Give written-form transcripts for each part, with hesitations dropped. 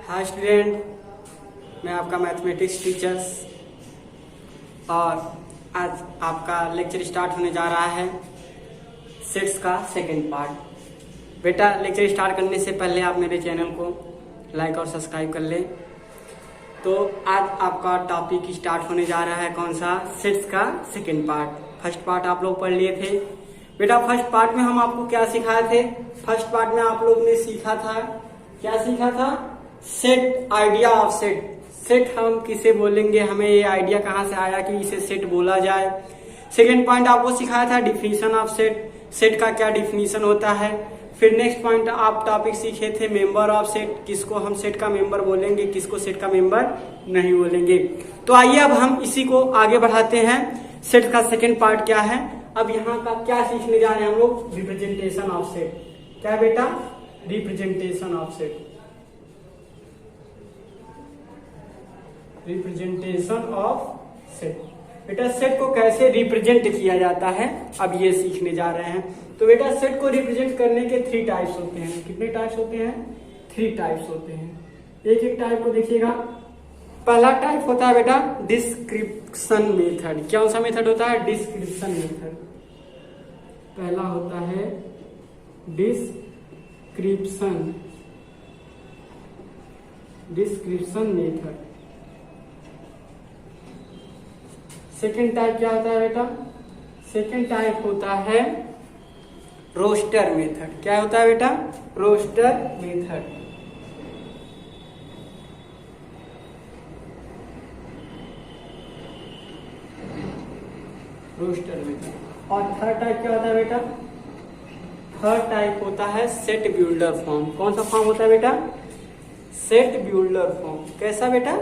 Hi student, मैं आपका mathematics teachers और आज आपका लेक्चर स्टार्ट होने जा रहा है सेट्स का सेकंड पार्ट। बेटा, लेक्चर स्टार्ट करने से पहले आप मेरे चैनल को लाइक और सब्सक्राइब कर लें। तो आज आपका टॉपिक स्टार्ट होने जा रहा है कौन सा? सेट्स का सेकंड पार्ट। फर्स्ट पार्ट आप लोग पढ़ लिए थे। बेटा, फर्स्ट पार्ट में हम आपको क्या सिखाए थे? फर्स्ट पार्ट में आप लोग ने सीखा था, क्या सीखा था? Set, idea of set. Set हम किसे बोलेंगे, हमें ये आइडिया कहाँ से आया कि इसे सेट बोला जाए। सेकेंड पॉइंट आपको सिखाया था डिफिनीशन ऑफ सेट, सेट का क्या डिफिनीशन होता है। फिर नेक्स्ट पॉइंट आप टॉपिक सीखे थे मेंबर ऑफ सेट, किसको हम सेट का मेंबर बोलेंगे, किसको सेट का मेंबर नहीं बोलेंगे। तो आइए अब हम इसी को आगे बढ़ाते हैं। सेट का सेकेंड पार्ट क्या है? अब यहाँ का क्या सीखने जा रहे हैं हम लोग? Representation of set. क्या बेटा? Representation of set. Representation of set. बेटा, सेट को कैसे रिप्रेजेंट किया जाता है अब ये सीखने जा रहे हैं। तो बेटा, सेट को रिप्रेजेंट करने के 3 टाइप्स होते हैं। कितने टाइप्स होते हैं? 3 टाइप्स होते हैं। एक एक टाइप को देखिएगा। पहला टाइप होता है बेटा डिस्क्रिप्शन मेथड। क्या सा मेथड होता है? Description method. पहला होता है डिस्क्रिप्शन मेथड। सेकेंड टाइप क्या होता है बेटा? सेकेंड टाइप होता है रोस्टर मेथड। क्या होता है बेटा? Roster method. Roster method. और थर्ड टाइप क्या होता है बेटा? थर्ड टाइप होता है सेट बिल्डर फॉर्म। कौन सा फॉर्म होता है बेटा? Set builder form. कैसा बेटा?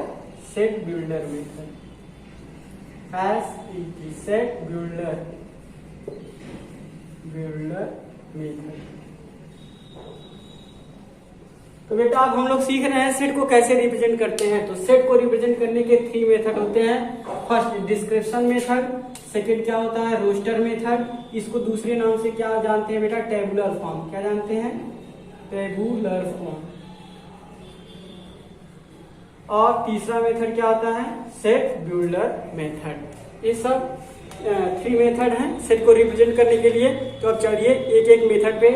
Set builder method. Set builder method. तो बेटा अब हम लोग सीख रहे हैं सेट को कैसे रिप्रेजेंट करते हैं। तो सेट को रिप्रेजेंट करने के 3 मेथड होते हैं। फर्स्ट डिस्क्रिप्शन मेथड, सेकंड क्या होता है? Roster method. इसको दूसरे नाम से क्या जानते हैं बेटा? Tabular form. क्या जानते हैं? Tabular form. और तीसरा मेथड क्या होता है? Set builder method. ये सब 3 मेथड हैं सेट को रिप्रेजेंट करने के लिए। तो अब चलिए एक एक मेथड पे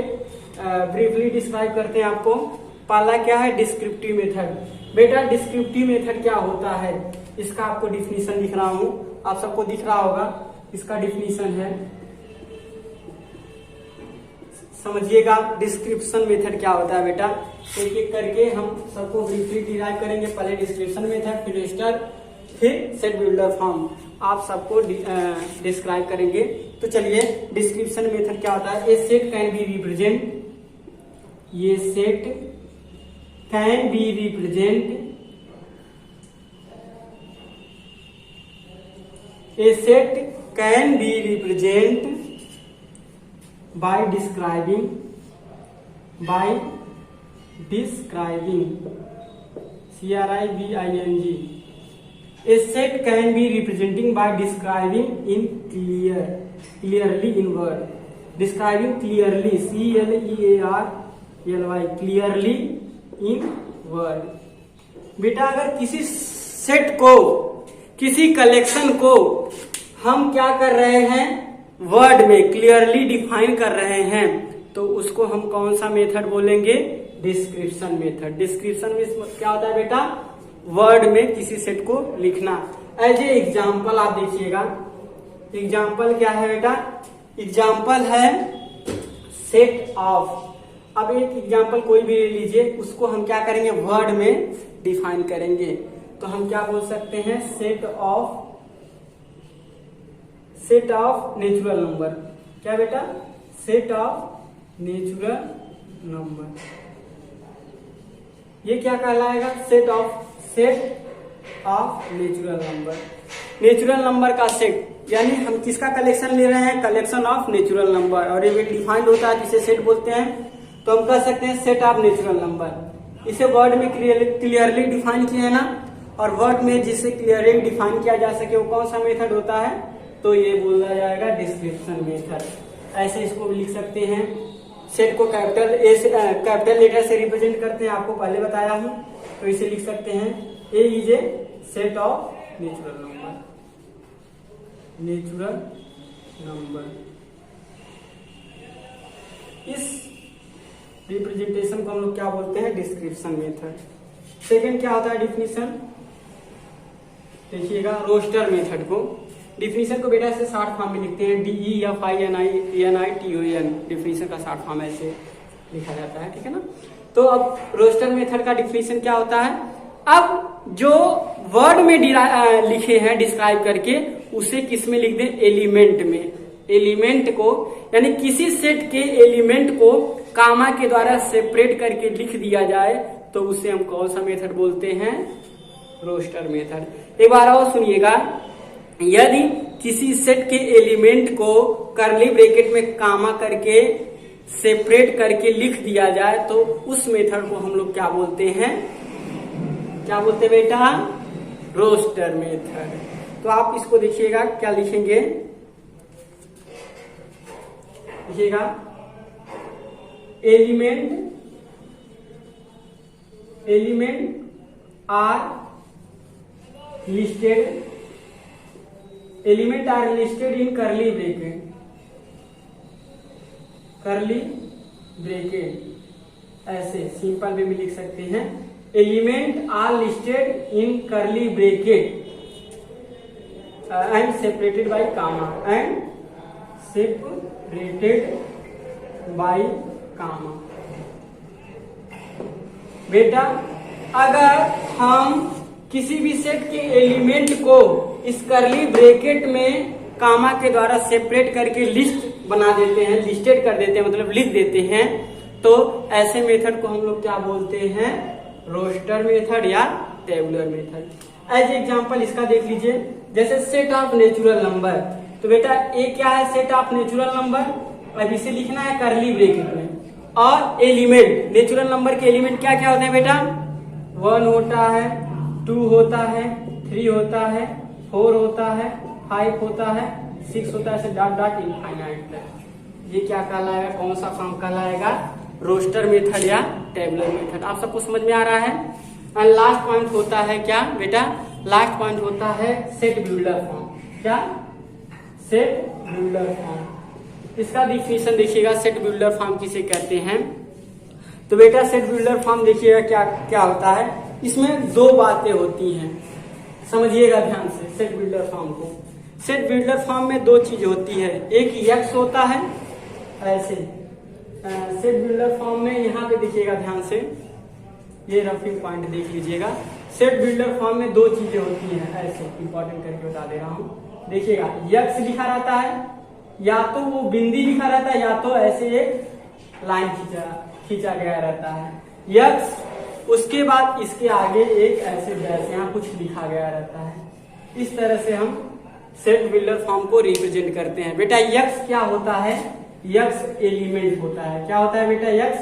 ब्रीफली डिस्क्राइब करते हैं आपको। पहला क्या है? Descriptive method. बेटा, डिस्क्रिप्टिव मेथड क्या होता है? इसका आपको डिफिनीशन लिख रहा हूं, आप सबको दिख रहा होगा। इसका डिफिनीशन है, समझिएगा डिस्क्रिप्शन मेथड क्या होता है बेटा। एक एक करके हम सबको ब्रीफली डिराइव करेंगे। पहले डिस्क्रिप्शन मेथड, फिर रजिस्टर, फिर सेट बिल्डर फॉर्म आप सबको डिस्क्राइब करेंगे। तो चलिए, डिस्क्रिप्शन मेथड क्या होता है? A set can be represent, ये set can be represent, a set can be represent by describing CRIBING. A set can be representing by describing in clearly in word. Describing clearly, CLEARLY, clearly in word. बेटा, अगर किसी set को, किसी collection को हम क्या कर रहे हैं? वर्ड में क्लियरली डिफाइन कर रहे हैं, तो उसको हम कौन सा मेथड बोलेंगे? Description method. डिस्क्रिप्शन में क्या होता है बेटा? वर्ड में किसी सेट को लिखना। एज ए एग्जाम्पल आप देखिएगा। एग्जाम्पल क्या है बेटा? एग्जाम्पल है सेट ऑफ। अब एक एग्जाम्पल कोई भी ले लीजिए, उसको हम क्या करेंगे? वर्ड में डिफाइन करेंगे। तो हम क्या बोल सकते हैं? Set of natural number. क्या बेटा? Set of natural number. ये क्या कहलाएगा? Set of natural number. Natural number का सेट, यानी हम किसका कलेक्शन ले रहे हैं? Collection of natural number. और ये डिफाइंड होता है, जिसे सेट बोलते हैं। तो हम कह सकते हैं सेट ऑफ नेचुरल नंबर। इसे वर्ड में क्लियरली डिफाइन किया है ना। और वर्ड में जिसे क्लियरली डिफाइन किया जा सके वो कौन सा मेथड होता है? तो ये बोला जाएगा डिस्क्रिप्शन मेथड। ऐसे इसको लिख सकते हैं। सेट को कैपिटल लेटर से रिप्रेजेंट करते हैं, आपको पहले बताया हूं। तो इसे लिख सकते हैं A is a set of natural number. Natural number, इस रिप्रेजेंटेशन को हम लोग क्या बोलते हैं? Description method. सेकंड क्या होता है डिफिनीशन? देखिएगा रोस्टर मेथड को, डिफिनीशन को बेटा ऐसे शॉर्ट फॉर्म में लिखते हैं DEFINITON, डिफिनीशन का शॉर्ट फॉर्म ऐसे लिखा जाता है, ठीक है ना। तो अब रोस्टर मेथड का डिफिनीशन क्या होता है? अब जो वर्ड में लिखे हैं डिस्क्राइब करके, उसे किस में लिख दें? एलिमेंट में। एलिमेंट को यानी किसी सेट के एलिमेंट को कामा के द्वारा सेपरेट करके लिख दिया जाए तो उसे हम कौन सा मेथड बोलते हैं? Roster method. एक बार और सुनिएगा, यदि किसी सेट के एलिमेंट को कर्ली ब्रैकेट में कामा करके सेपरेट करके लिख दिया जाए तो उस मेथड को हम लोग क्या बोलते हैं? क्या बोलते हैं बेटा? Roster method. तो आप इसको देखिएगा, क्या लिखेंगे? देखिएगा element are listed in curly bracket, ऐसे सिंपल वे में लिख सकते हैं। Element are listed in curly bracket and separated by comma, बेटा अगर हम किसी भी सेट के एलिमेंट को इस कर्ली ब्रैकेट में कामा के द्वारा सेपरेट करके लिस्ट बना देते हैं, लिस्टेड कर देते हैं, मतलब लिख देते हैं, तो ऐसे मेथड को हम लोग क्या बोलते हैं? रोस्टर मेथड या टेबुलर मेथड। एज एग्जांपल इसका देख लीजिए, जैसे सेट ऑफ नेचुरल नंबर, तो बेटा ए क्या है? Set of natural number. अब इसे लिखना है कर्ली ब्रैकेट में। और एलिमेंट, नेचुरल नंबर के एलिमेंट क्या क्या होते हैं बेटा? 1 होता है, 2 होता है, 3 होता है, 4 होता है, 5 होता है, 6 होता है, ऐसे डॉट डॉट इनफाइनाइट तक। ये क्या कहलाएगा? कौन सा फॉर्म कहलाएगा? रोस्टर मेथड या टेबुलर मेथड। आप सबको समझ में आ रहा है? एंड लास्ट पॉइंट होता है क्या बेटा? लास्ट पॉइंट होता है सेट बिल्डर फॉर्म। क्या? Set builder form. इसका डिफिनीशन देखिएगा, सेट बिल्डर फॉर्म किसे कहते हैं? तो बेटा सेट बिल्डर फॉर्म देखिएगा क्या क्या होता है। इसमें 2 बातें होती हैं, समझिएगा ध्यान से सेट बिल्डर फॉर्म को। सेट बिल्डर फॉर्म में 2 चीज होती है, एक यक्स होता है ऐसे। सेट बिल्डर फॉर्म में यहाँ पे देखिएगा ध्यान से, ये रफिंग पॉइंट देख लीजिएगा। सेट बिल्डर फॉर्म में 2 चीजें होती हैं, ऐसे इंपॉर्टेंट करके बता दे रहा हूँ। देखिएगा यक्स लिखा रहता है, या तो वो बिंदी लिखा रहता है, या तो ऐसे एक लाइन खींचा गया रहता है यक्स। उसके बाद इसके आगे एक ऐसे डैश, यहाँ कुछ लिखा गया रहता है। इस तरह से हम सेट बिल्डर फॉर्म को रिप्रेजेंट करते हैं। बेटा यक्स क्या होता है? यक्स एलिमेंट होता है। क्या होता है बेटा? यक्स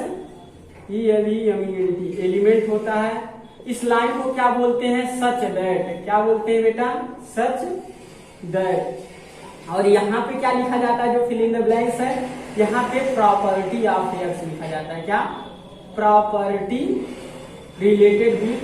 ELEMENT एलिमेंट होता है। इस लाइन को क्या बोलते हैं? Such that. क्या बोलते हैं बेटा? Such that. और यहाँ पे क्या लिखा जाता है? जो फिल इन द ब्लैंक्स है, यहाँ पे प्रॉपर्टी ऑफ यक्स लिखा जाता है। क्या? Property related with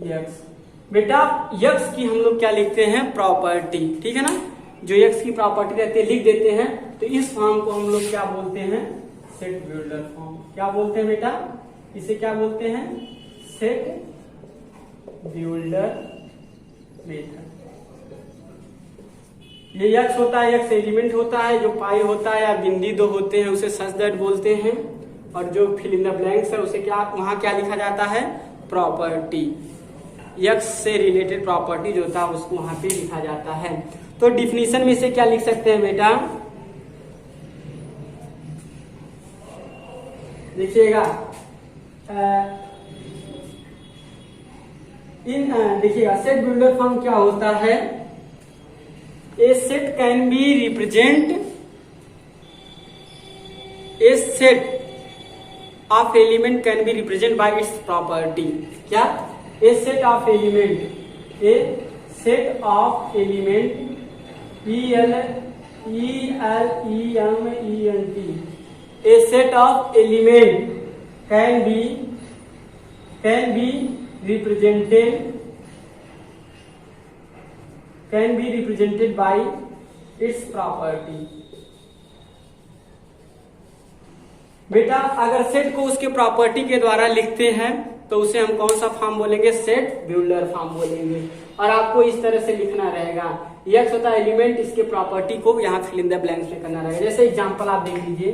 x. बेटा यक्स की हम लोग क्या लिखते हैं? प्रॉपर्टी, ठीक है ना। जो यक्स की प्रॉपर्टी रहती है लिख देते हैं। तो इस फॉर्म को हम लोग क्या बोलते हैं? Set builder form. क्या बोलते हैं बेटा? इसे क्या बोलते हैं? Set builder method. ये यक्स होता है, यक्स एलिमेंट होता है। जो पाई होता है या बिंदी 2 होते हैं उसे सच दैट बोलते हैं। और जो फिल इन द ब्लैंक्स है उसे क्या, वहां क्या लिखा जाता है? प्रॉपर्टी। यक्स से रिलेटेड प्रॉपर्टी जो होता है उसको वहां पे लिखा जाता है। तो डिफिनीशन में से क्या लिख सकते हैं बेटा? देखिएगा देखिएगा सेट बिल्डर फॉर्म क्या होता है? A set can be represent, a set of element can be represent by its property. क्या? A set of element, a set of element ELEMENT, a set of element can be represented by its property। बेटा अगर set को उसके property के द्वारा लिखते हैं तो उसे हम कौन सा फॉर्म बोलेंगे, सेट ब्यूलर फॉर्म बोलेंगे। और आपको इस तरह से लिखना रहेगा, यह होता है एलिमेंट, इसके प्रॉपर्टी को यहाँ फिल इन द ब्लैंक्स में करना रहेगा। जैसे एग्जांपल आप देख लीजिए,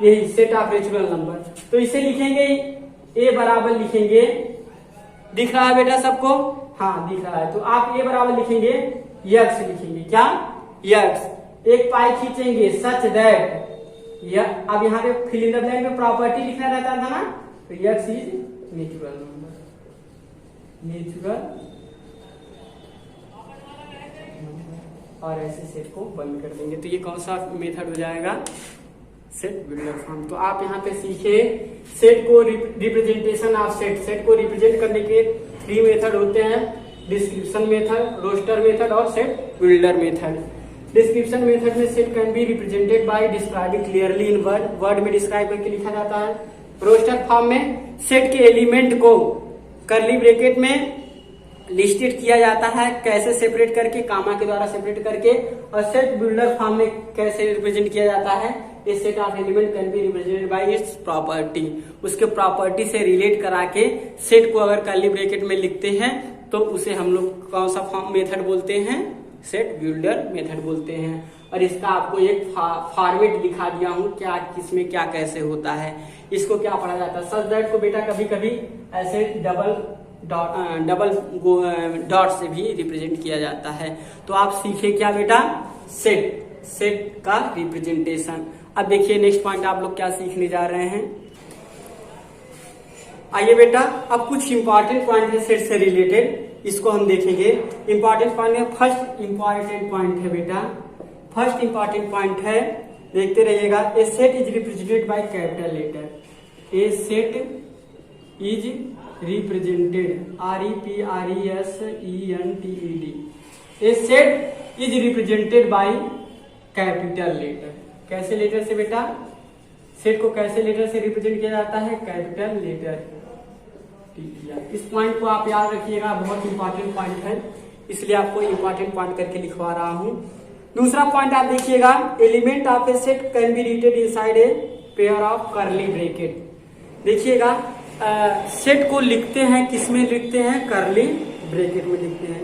यही सेट ऑफ नेचुरल नंबर, तो इसे लिखेंगे ए बराबर लिखेंगे, दिख रहा है बेटा सबको, हाँ दिख रहा है, तो आप ए बराबर लिखेंगे यक्स लिखेंगे, क्या यक्स, एक पाई खींचेंगे सच दैट, अब यहाँ पे फिल इन द ब्लैंक में प्रॉपर्टी लिखना रहता था ना, तो x is natural number, natural, और ऐसे सेट को बंद कर देंगे। तो ये कौन सा मेथड हो जाएगा, सेट बिल्डर फॉर्म। तो आप यहाँ पे सीखे सेट को रिप्रेजेंटेशन ऑफ सेट, सेट को रिप्रेजेंट करने के 3 मेथड होते हैं, डिस्क्रिप्शन मेथड, रोस्टर मेथड और set builder method. Description method में set can be represented by describing clearly in word, word में डिस्क्राइब करके लिखा जाता है। रोस्टर फॉर्म में सेट के एलिमेंट को कर्ली ब्रैकेट में लिस्टेड किया जाता है, कैसे सेपरेट करके, कामा के द्वारा सेपरेट करके। और सेट बिल्डर फॉर्म में कैसे रिप्रेजेंट किया जाता है, a set of element can be represented by its property, उसके प्रॉपर्टी से रिलेट करा के सेट को अगर कर्ली ब्रैकेट में लिखते हैं तो उसे हम लोग कौन सा फॉर्म मेथड बोलते हैं, सेट बिल्डर मेथड बोलते हैं। और इसका आपको एक फॉर्मेट दिखा दिया हूं, क्या किसमें क्या कैसे होता है, इसको क्या पढ़ा जाता है। सच दैट को बेटा कभी कभी ऐसे डबल डॉट से भी रिप्रेजेंट किया जाता है। तो आप सीखे क्या बेटा, सेट, सेट का रिप्रेजेंटेशन। अब देखिए नेक्स्ट पॉइंट आप लोग क्या सीखने जा रहे हैं। आइए बेटा अब कुछ इंपॉर्टेंट पॉइंट है सेट से रिलेटेड, इसको हम देखेंगे। इंपॉर्टेंट पॉइंट है, फर्स्ट इंपॉर्टेंट पॉइंट है बेटा, फर्स्ट इंपॉर्टेंट पॉइंट है, देखते रहिएगा। A set is represented by capital letter, a set is represented, REPRESENTED, a set is represented by capital letter. कैसे लेटर से बेटा, सेट को कैसे लेटर से रिप्रेजेंट किया जाता है, कैपिटल लेटर। इस पॉइंट को आप याद रखिएगा, बहुत इंपॉर्टेंट पॉइंट है, इसलिए आपको इंपॉर्टेंट पॉइंट करके लिखवा रहा हूं। दूसरा पॉइंट आप देखिएगा, element of a set can be written inside a pair of curly bracket. देखिएगा सेट को लिखते हैं, किसमें लिखते हैं, कर्ली ब्रैकेट में लिखते हैं।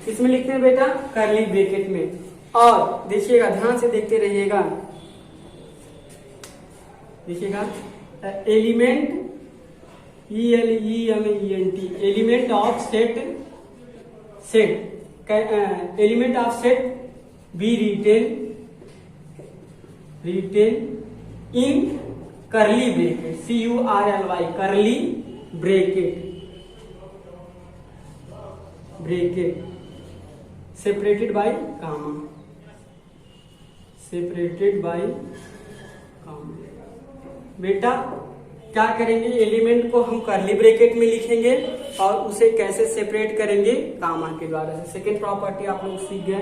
किसमें लिखते हैं बेटा, कर्ली ब्रैकेट में। और देखिएगा ध्यान से देखते रहिएगा, देखिएगा element ELEMENT, element of set, set element of set be written in curly bracket, CURLY, curly bracket separated by comma, separated by comma. बेटा क्या करेंगे, एलिमेंट को हम कर्ली ब्रैकेट में लिखेंगे और उसे कैसे सेपरेट करेंगे, कामा के द्वारा से। सेकेंड प्रॉपर्टी आप लोग सीख गए।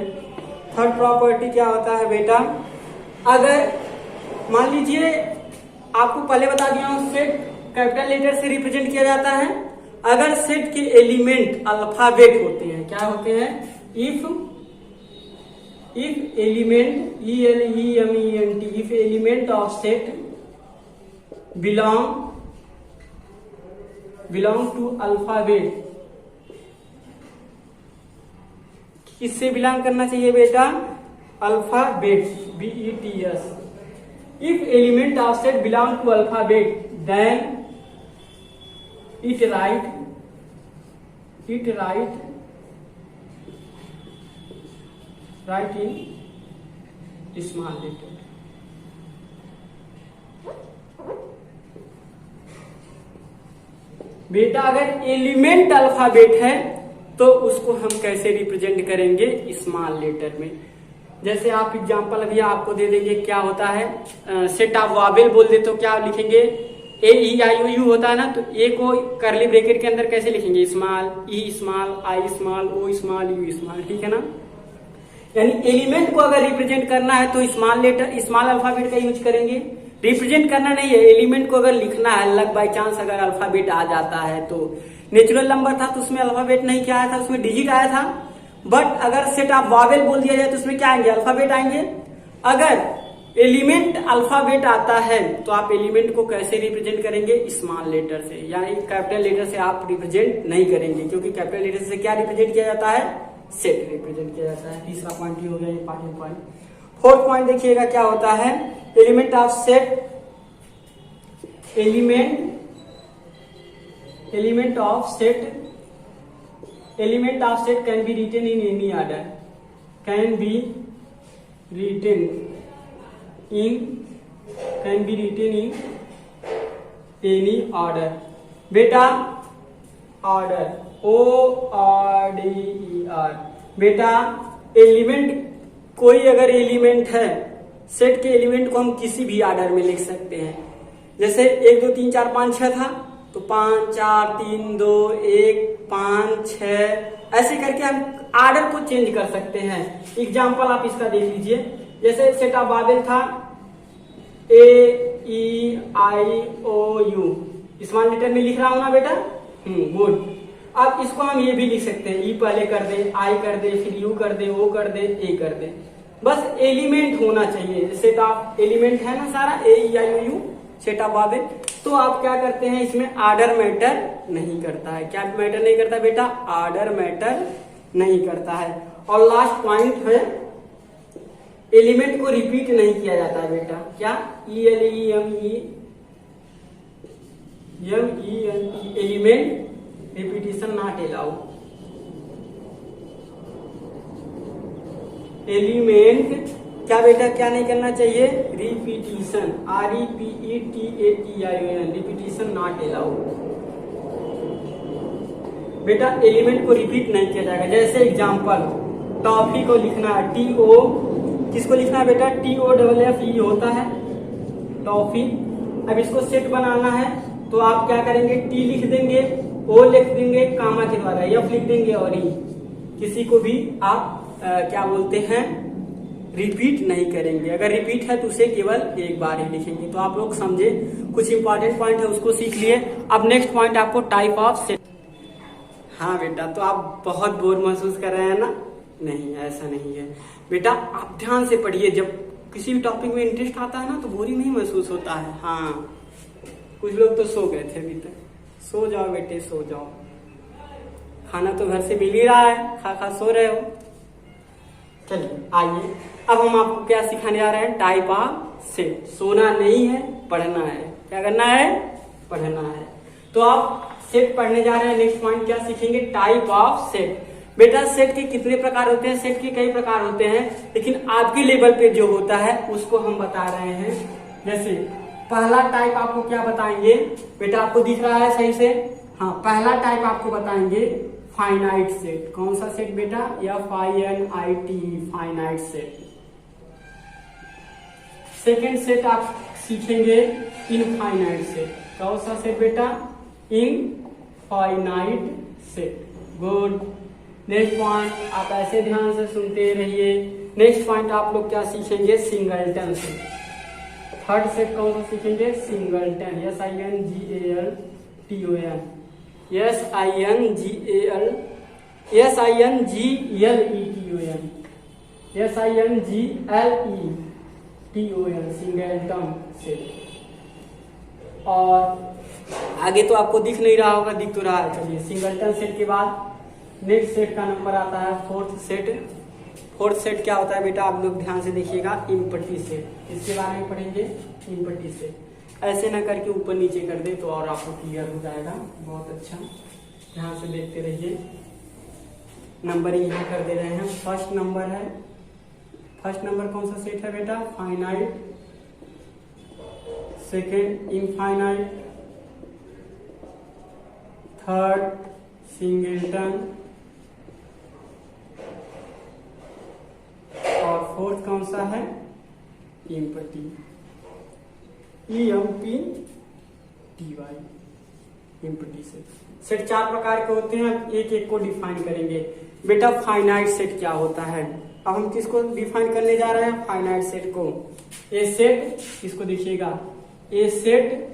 थर्ड प्रॉपर्टी क्या होता है बेटा, अगर मान लीजिए आपको पहले बता दिया हूं सेट कैपिटल लेटर से रिप्रेजेंट किया जाता है। अगर सेट के एलिमेंट अल्फाबेट होते हैं, क्या होते हैं, if element ELEMENT, if element of set belong to alphabet, किससे बिलोंग करना चाहिए बेटा, alphabet, BETS। If element of set belong to alphabet then it write in small letter. बेटा अगर एलिमेंट अल्फाबेट है तो उसको हम कैसे रिप्रेजेंट करेंगे, स्मॉल लेटर में। जैसे आप एग्जांपल अभी आपको दे देंगे, क्या होता है, सेट ऑफ वॉवेल बोल दे तो क्या लिखेंगे, AEIOU होता है ना, तो ए को कर्ली ब्रैकेट के अंदर कैसे लिखेंगे, small, E small, I small, O small, U small, ठीक है ना। यानी एलिमेंट को अगर रिप्रेजेंट करना है तो स्मॉल अल्फाबेट का यूज करेंगे। रिप्रेजेंट करना नहीं है, एलिमेंट को अगर लिखना है, लक बाई चांस अगर अल्फाबेट आ जाता है तो नेचुरल नंबर था तो उसमें अल्फाबेट नहीं क्या आया था, उसमें डिजिट आया था। बट अगर सेट ऑफ वावेल बोल दिया जाए तो उसमें क्या आएंगे, अल्फाबेट आएंगे। अगर एलिमेंट अल्फाबेट आता है तो आप एलिमेंट को कैसे रिप्रेजेंट करेंगे, स्मॉल लेटर से, यानी कैपिटल लेटर से आप रिप्रेजेंट नहीं करेंगे, क्योंकि कैपिटल लेटर से क्या रिप्रेजेंट किया जाता है, सेट रिप्रेजेंट किया जाता है। तीसरा पॉइंट ही हो गया इंपॉर्टेंट पॉइंट। फोर्थ पॉइंट देखिएगा क्या होता है, element of set, element of set can B written in any order, कैन बी रिटन in any order। बेटा ऑर्डर, ORDER, बेटा एलिमेंट, कोई अगर एलिमेंट है, सेट के एलिमेंट को हम किसी भी ऑर्डर में लिख सकते हैं। जैसे 1 2 3 4 5 6 था तो 5 4 3 2 1 5 6 ऐसे करके हम ऑर्डर को चेंज कर सकते हैं। एग्जाम्पल आप इसका देख लीजिए, जैसे सेट ऑफ बाबेल था AEIOU, स्मॉल लेटर में लिख रहा हूं ना बेटा, गुड। अब इसको हम ये भी लिख सकते हैं, ई पहले कर दे, आई कर दे, फिर यू कर दे, ओ कर दे, ए कर दे, बस एलिमेंट होना चाहिए। सेट ऑफ एलिमेंट है ना सारा, AEIOU सेट ऑफ बाबेल। तो आप क्या करते हैं, इसमें ऑर्डर मैटर नहीं करता है। क्या मैटर नहीं करता बेटा, ऑर्डर मैटर नहीं करता है। और लास्ट पॉइंट है, एलिमेंट को रिपीट नहीं किया जाता है बेटा। क्या, ELEMENT, element repetition not allow. Element क्या बेटा, क्या नहीं करना चाहिए, repetition, REPETATION, repetition not allow. बेटा एलिमेंट को रिपीट नहीं किया जाएगा। जैसे एग्जांपल, टॉफी को लिखना है, TO, किसको लिखना है बेटा, TOFFE होता है, टॉफी। अब इसको सेट बनाना है तो आप क्या करेंगे, T लिख देंगे, O लिख देंगे कामा के द्वारा, F लिख देंगे और E। किसी को भी आप क्या बोलते हैं, रिपीट नहीं करेंगे। अगर रिपीट है तो उसे केवल एक बार ही लिखेंगे। तो आप लोग समझे, कुछ इंपॉर्टेंट पॉइंट है उसको सीख लिए। अब नेक्स्ट पॉइंट आपको टाइप ऑफ सेट। हाँ बेटा, तो आप बहुत बोर महसूस कर रहे हैं ना, नहीं ऐसा नहीं है बेटा, आप ध्यान से पढ़िए। जब किसी भी टॉपिक में इंटरेस्ट आता है ना तो बोरिंग नहीं महसूस होता है। हाँ, कुछ लोग तो सो गए थे अभी तक, सो जाओ बेटे सो जाओ, खाना तो घर से मिल ही रहा है, खा खा सो रहे हो। चलिए आइए, अब हम आपको क्या सिखाने जा रहे हैं, टाइप ऑफ सेट। सोना नहीं है, पढ़ना है। क्या करना है, पढ़ना है। तो आप सेट पढ़ने जा रहे हैं। नेक्स्ट पॉइंट क्या सीखेंगे, टाइप ऑफ सेट। बेटा सेट के कितने प्रकार होते हैं, सेट के कई प्रकार होते हैं, लेकिन आपके लेवल पे जो होता है उसको हम बता रहे हैं। जैसे पहला टाइप आपको क्या बताएंगे बेटा, आपको दिख रहा है सही से, हाँ, पहला टाइप आपको बताएंगे फाइनाइट सेट। कौन सा सेट बेटा, FINIT, finite set. Second set आप सीखेंगे इनफाइनाइट सेट। कौन सा सेट बेटा, infinite set, good. Next point आप ऐसे ध्यान से सुनते रहिए। नेक्स्ट पॉइंट आप लोग क्या सीखेंगे, सिंगलटन सेट। थर्ड सेट कौन सा सीखेंगे, सिंगलटन, SINGALTON, सिंगलटन सेट। और आगे तो आपको दिख नहीं रहा होगा, दिख तो रहा है। चलिए सिंगलटन सेट के बाद नेक्स्ट सेट का नंबर आता है फोर्थ सेट। फोर्थ सेट क्या होता है बेटा, आप लोग ध्यान से देखिएगा, इम्पटी सेट। इसके बारे में पढ़ेंगे, इम्पटी सेट। ऐसे ना करके ऊपर नीचे कर दे तो और आपको क्लियर हो जाएगा, बहुत अच्छा। ध्यान से देखते रहिए। नंबरिंग यहाँ कर दे रहे हैं। फर्स्ट नंबर है, फर्स्ट नंबर कौन सा सेट है बेटा, finite. Second infinite, third singleton, और फोर्थ कौन सा है, empty, EMPTY। Empty set. Set 4 प्रकार के होते हैं, अब एक एक को डिफाइन करेंगे। बेटा फाइनाइट सेट क्या होता है, अब हम किसको डिफाइन करने जा रहे हैं, फाइनाइट सेट को। ए सेट, इसको देखिएगा, ए सेट,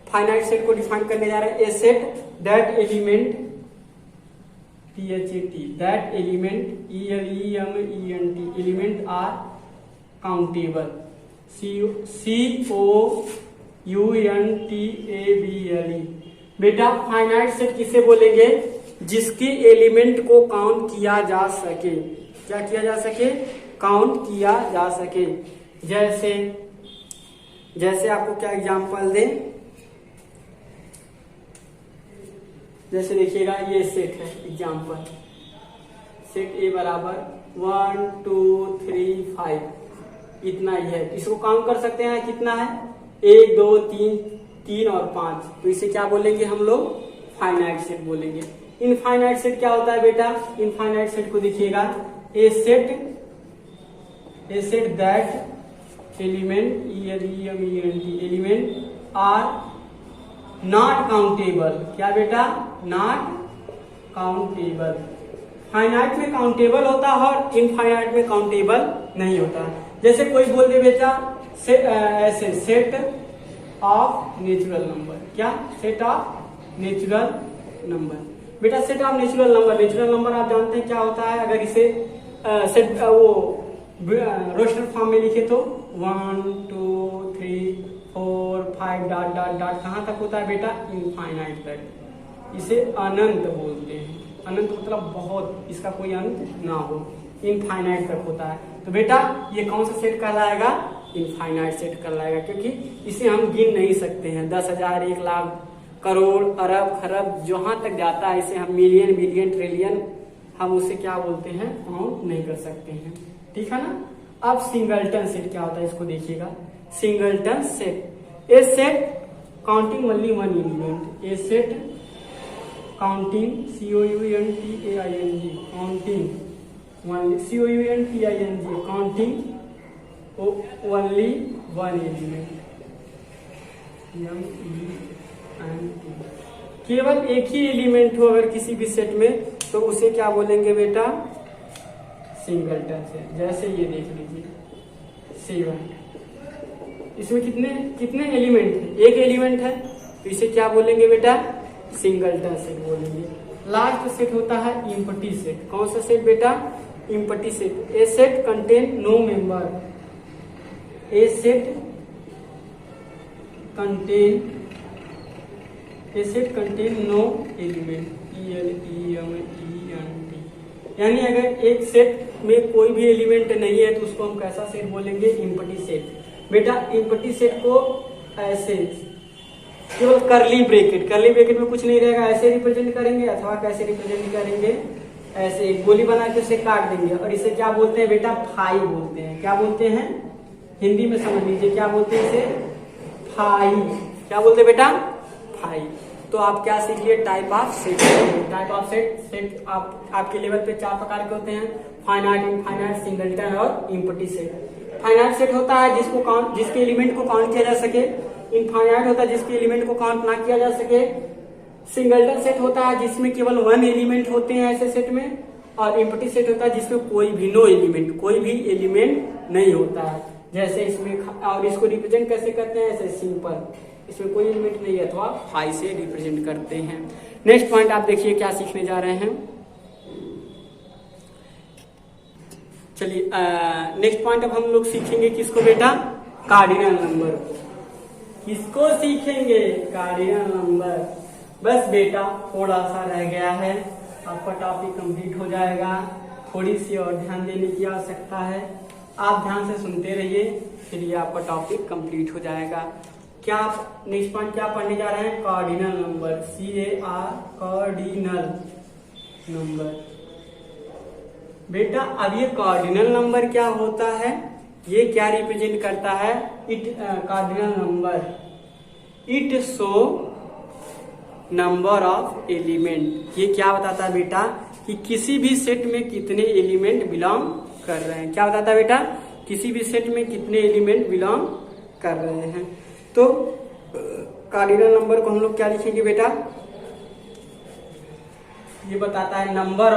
फाइनाइट सेट को डिफाइन करने जा रहे हैं। A set that element, THAT, that element, ELEMENT, element are countable, COUNTABLE। बेटा फाइनाइट सेट किसे बोलेंगे, जिसके एलिमेंट को काउंट किया जा सके। क्या किया जा सके, काउंट किया जा सके। जैसे आपको क्या एग्जांपल दें, जैसे देखिएगा ये सेट है, एग्जांपल सेट ए बराबर 1 2 3 5, इतना ही है। इसको काउंट कर सकते हैं, कितना है, 1 2 3 और 5, तो इसे क्या बोलेंगे हम लोग, फाइनाइट सेट बोलेंगे। इनफाइनाइट सेट क्या होता है बेटा, इनफाइनाइट सेट को देखिएगा, a set that element, ELEMENT, element are not countable. क्या बेटा, नॉट काउंटेबल। फाइनाइट में काउंटेबल होता है और इनफाइनाइट में काउंटेबल नहीं होता। जैसे कोई बोल दे बेटा ऐसे, सेट ऑफ नेचुरल नंबर, क्या, सेट ऑफ नेचुरल नंबर। बेटा सेट ऑफ नेचुरल नंबर आप जानते हैं क्या होता है, अगर इसे सेट वो रोस्टर फॉर्म में लिखे तो 1 2 3 4 5 डॉट डॉट डॉट, कहां तक होता है बेटा, इनफाइनाइट तक। इसे अनंत बोलते हैं, अनंत मतलब बहुत, इसका कोई अंत ना हो, इनफाइनाइट तक होता है। तो बेटा ये कौन सा सेट कहलाएगा, इनफाइनाइट सेट कहलाएगा, क्योंकि इसे हम गिन नहीं सकते हैं। 10,000, 1 लाख, करोड़, अरब, खरब, जहां तक जाता है इसे हम मिलियन, बिलियन, ट्रिलियन, हम उसे क्या बोलते हैं, काउंट नहीं कर सकते हैं। ठीक है ना। अब सिंगलटन सेट क्या होता है, इसको देखिएगा, singleton set, a set counting only one element, a set counting, COUNTAING, counting, COUNTING, counting only one element, केवल एक ही एलिमेंट हो अगर किसी भी सेट में, तो उसे क्या बोलेंगे बेटा, सिंगलटन सेट। जैसे ये देख लीजिए 7, इसमें कितने एलिमेंट है, एक एलिमेंट है, तो इसे क्या बोलेंगे बेटा, सिंगलटन सेट बोलेंगे। लास्ट सेट होता है एम्प्टी सेट। कौन सा सेट बेटा, empty set. A set contain no member, a set contain no element, ELEMENT, यानी अगर एक सेट में कोई भी एलिमेंट नहीं है तो उसको हम कैसा सेट बोलेंगे, एम्प्टी सेट। बेटा एम्प्टी सेट को ऐसे केवल करली ब्रैकेट में कुछ नहीं रहेगा, ऐसे रिप्रेजेंट करेंगे, अथवा कैसे रिप्रेजेंट करेंगे, ऐसे एक गोली बना के उसे काट देंगे, और इसे क्या बोलते हैं बेटा, फाई बोलते हैं। क्या बोलते हैं, हिंदी में समझ लीजिए, क्या बोलते हैं इसे, फाई। क्या बोलते हैं बेटा, फाई। तो आप क्या सीख लिए, type of set. Type of set आपके लेवल पे 4 प्रकार के होते हैं, फाइनाइट, इनफाइनाइट, सिंगलटन और एम्प्टी सेट। फाइनाइट सेट होता है जिसके एलिमेंट को काउंट किया जा सके, इनफाइनाइट होता है जिसके एलिमेंट को काउंट ना किया जा सके, सिंगलटन सेट होता है जिसमें केवल 1 एलिमेंट होते हैं ऐसे सेट में, और एम्प्टी सेट होता है जिसमें कोई भी कोई भी एलिमेंट नहीं होता है। जैसे इसमें, और इसको रिप्रेजेंट कैसे करते हैं, ऐसे सिंपल, इसमें कोई एलिमेंट नहीं है, अथवा फाई से रिप्रेजेंट करते हैं। नेक्स्ट पॉइंट आप देखिए क्या सीखने जा रहे हैं। चलिए नेक्स्ट पॉइंट अब हम लोग सीखेंगे किसको बेटा, कार्डिनल नंबर को। किसको सीखेंगे, कार्डिनल नंबर। बस बेटा थोड़ा सा रह गया है, आपका टॉपिक कंप्लीट हो जाएगा। थोड़ी सी और ध्यान देने की आवश्यकता है, आप ध्यान से सुनते रहिए, फिर ये आपका टॉपिक कंप्लीट हो जाएगा। क्या नेक्स्ट पॉइंट क्या पढ़ने जा रहे हैं, cardinal number, CAR, cardinal number. बेटा अब ये कार्डिनल नंबर क्या होता है, ये क्या रिप्रेजेंट करता है, cardinal number, it show number of element. ये क्या बताता है बेटा, कि किसी भी सेट में कितने एलिमेंट बिलोंग कर रहे हैं। क्या बताता है बेटा, किसी भी सेट में कितने एलिमेंट बिलोंग कर रहे हैं। तो कार्डिनल नंबर को हम लोग क्या लिखेंगे बेटा, ये बताता है number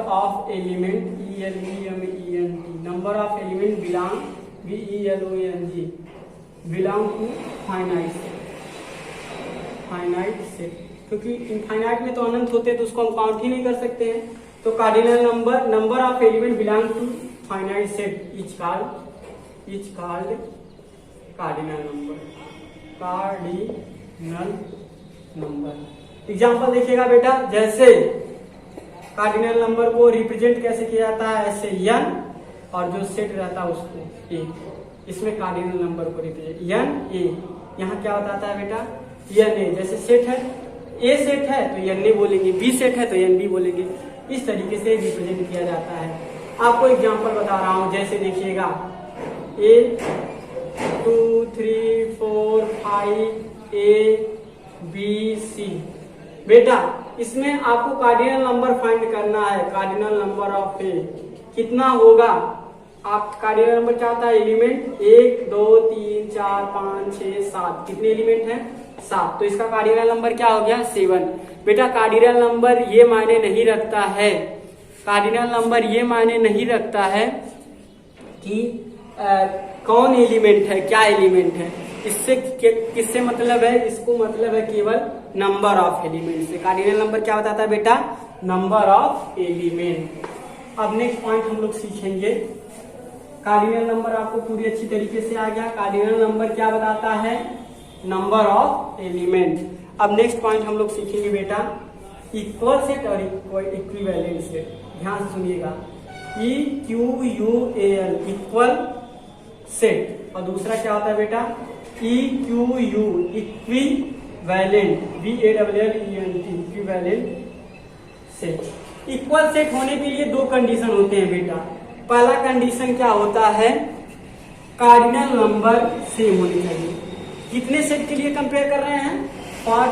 of element ELEMENT, number of element belong to finite set, क्योंकि इनफाइनाइट में तो अनंत होते हैं तो उसको हम काउंट ही नहीं कर सकते हैं। तो cardinal number of element belong to finite set is called cardinal number. Example देखिएगा बेटा, जैसे कार्डिनल नंबर को रिप्रेजेंट कैसे किया जाता है, ऐसे n और जो सेट रहता है उसको a, इसमें कार्डिनल नंबर को रिप्रेजेंट n a, यहाँ क्या बताता है बेटा n a, जैसे सेट है a सेट है तो n a बोलेंगे, b सेट है तो n b बोलेंगे, इस तरीके से रिप्रेजेंट किया जाता है। आपको एग्जाम्पल बता रहा हूं, जैसे देखिएगा a 2 3 4 5 a b c, बेटा इसमें आपको कार्डिनल नंबर फाइंड करना है। कार्डिनल नंबर ऑफ ए कितना होगा, आप कार्डिनल नंबर क्या होता है, एलिमेंट 1 2 3 4 5 6 7, कितने एलिमेंट हैं 7, तो इसका कार्डिनल नंबर क्या हो गया 7। बेटा कार्डिनल नंबर ये मायने नहीं रखता है, कार्डिनल नंबर ये मायने नहीं रखता है कि कौन एलिमेंट है, क्या एलिमेंट है, इससे किससे मतलब है, इसको मतलब है केवल नंबर ऑफ एलिमेंट से। कार्डिनल नंबर क्या बताता है बेटा, नंबर ऑफ एलिमेंट। अब नेक्स्ट पॉइंट हम लोग सीखेंगे, कार्डिनल नंबर आपको पूरी अच्छी तरीके से आ गया। कार्डिनल नंबर क्या बताता है, नंबर ऑफ एलिमेंट। अब नेक्स्ट पॉइंट हम लोग सीखेंगे बेटा, इक्वल सेट और इक्विवेलेंट सेट। ध्यान से सुनिएगा, EQUAL इक्वल सेट, और दूसरा क्या होता है बेटा EQU equivalent, VALLENT equivalent set. Equal set होने के लिए 2 कंडीशन होते हैं बेटा। पहला कंडीशन क्या होता है, कार्डिनल नंबर सेम होनी चाहिए। कितने सेट के लिए कंपेयर कर रहे हैं, फॉर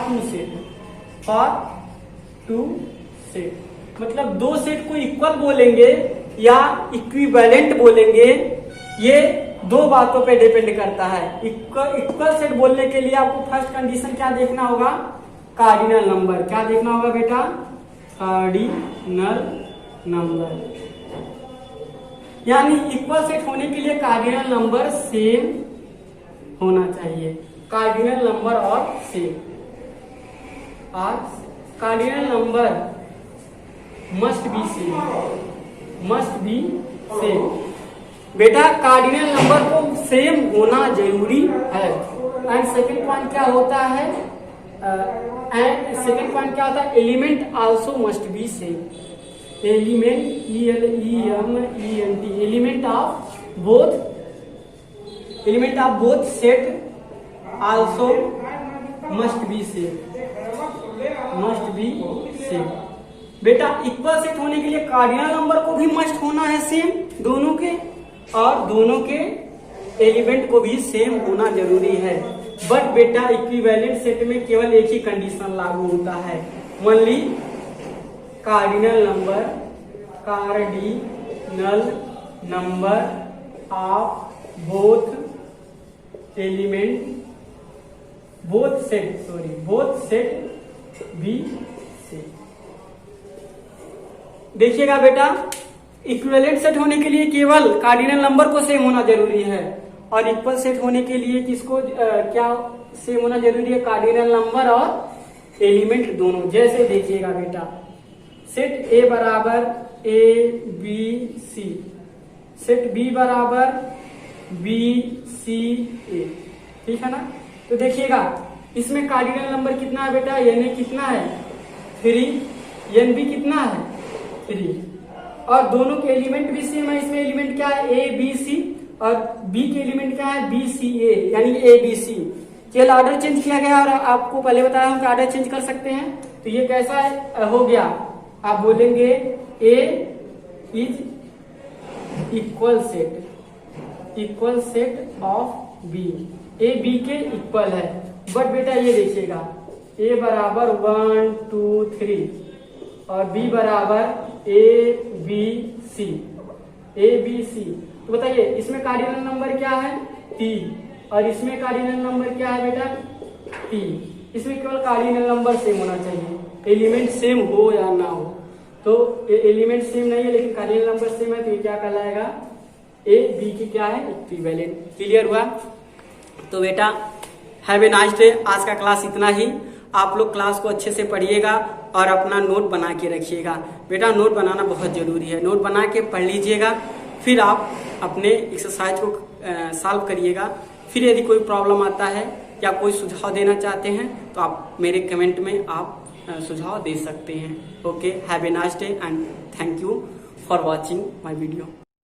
2 सेट, मतलब 2 सेट को इक्वल बोलेंगे या इक्विवेलेंट बोलेंगे, ये 2 बातों पे डिपेंड करता है। इक्वल सेट बोलने के लिए आपको फर्स्ट कंडीशन क्या देखना होगा, कार्डिनल नंबर। क्या देखना होगा बेटा, कार्डिनल नंबर, यानी इक्वल सेट होने के लिए कार्डिनल नंबर सेम होना चाहिए। कार्डिनल नंबर और सेम, और cardinal number must be same. बेटा कार्डिनल नंबर को सेम होना जरूरी है। एंड सेकंड पॉइंट क्या होता है, element also must be same. Element element of both set also must be same. बेटा इक्वल सेट होने के लिए कार्डिनल नंबर को भी मस्ट होना है सेम दोनों के, और दोनों के एलिमेंट को भी सेम होना जरूरी है। बट बेटा इक्विवेलेंट सेट में केवल एक ही कंडीशन लागू होता है, only cardinal number of both set B same. देखिएगा बेटा, इक्विवेलेंट सेट होने के लिए केवल कार्डिनल नंबर को सेम होना जरूरी है, और इक्वल सेट होने के लिए किसको क्या सेम होना जरूरी है, कार्डिनल नंबर और एलिमेंट दोनों। जैसे देखिएगा बेटा, सेट A बराबर ABC, सेट B बराबर BCA, ठीक है ना। तो देखिएगा इसमें कार्डिनल नंबर कितना है बेटा, NA कितना है 3, NB कितना है 3, और दोनों के एलिमेंट भी सेम है। इसमें एलिमेंट क्या है ABC, और B के एलिमेंट क्या है BCA, यानी ABC। केवल ऑर्डर चेंज किया गया, और आपको पहले बताया हम कि ऑर्डर चेंज कर सकते हैं। तो ये कैसा है, हो गया, आप बोलेंगे A is equal set of B, A B के इक्वल है। बट बेटा ये देखिएगा, A बराबर 1 2 3 और B बराबर ABC, तो बताइए इसमें कार्डिनल नंबर क्या है 3, और इसमें कार्डिनल नंबर क्या है बेटा 3। इसमें केवल कार्डिनल नंबर सेम होना चाहिए, एलिमेंट सेम हो या ना हो। तो एलिमेंट सेम नहीं है लेकिन कार्डिनल नंबर सेम है, तो ये क्या कहलाएगा ए बी की क्या है इक्विवेलेंट। क्लियर हुआ? तो बेटा हैव ए नाइस डे। आज का क्लास इतना ही। आप लोग क्लास को अच्छे से पढ़िएगा और अपना नोट बना के रखिएगा। बेटा नोट बनाना बहुत जरूरी है, नोट बना के पढ़ लीजिएगा, फिर आप अपने एक्सरसाइज को सॉल्व करिएगा। फिर यदि कोई प्रॉब्लम आता है या कोई सुझाव देना चाहते हैं तो आप मेरे कमेंट में आप सुझाव दे सकते हैं। Okay, have a nice day and thank you for watching my video.